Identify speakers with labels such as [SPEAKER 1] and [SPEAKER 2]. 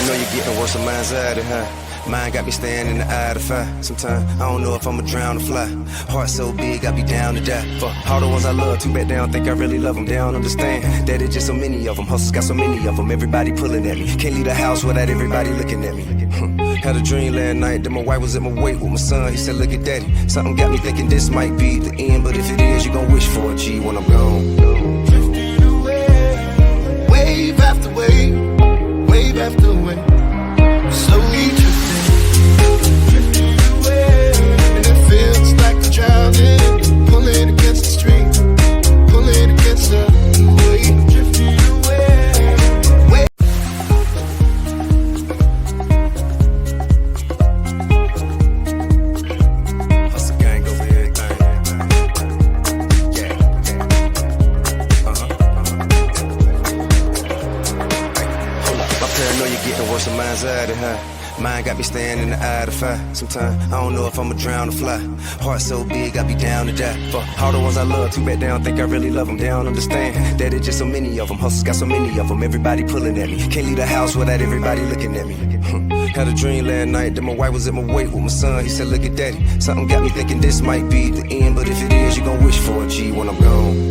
[SPEAKER 1] know you're getting worse, so mine's out of her. Mine got me staring in the eye of the fire. Sometimes I don't know if I'ma drown or fly. Heart so big, I be down to die. For all the ones I love, too bad they don't think I really love them. They don't understand that it's just so many of them. Hustles got so many of them, everybody pulling at me. Can't leave the house without everybody looking at me. Had a dream last night that my wife was at my wake with my son. He said, look at daddy. Something got me thinking this might be the end, but if it is, you gon' wish for a G when I'm gone.
[SPEAKER 2] Drifting away, wave after wave, wave after wave, slowly drifting away, and it feels like I'm drowning, pulling against the stream, pulling against the wave, drifting away, wave.
[SPEAKER 1] Hustle gang over everything. Yeah. Hold up, my paranoia getting worse than mine's out of her. Mine got me staring in the eye of the fire. Sometimes I don't know if I'ma drown or fly. Heart so big, I be down to die. For all the ones I love, too bad they don't think I really love them. They don't understand that it's just so many of them. Hustles got so many of them, everybody pulling at me. Can't leave the house without everybody looking at me. Had a dream last night that my wife was at my wake with my son. He said, look at daddy. Something got me thinking this might be the end, but if it is, you gon' wish for a G when I'm gone.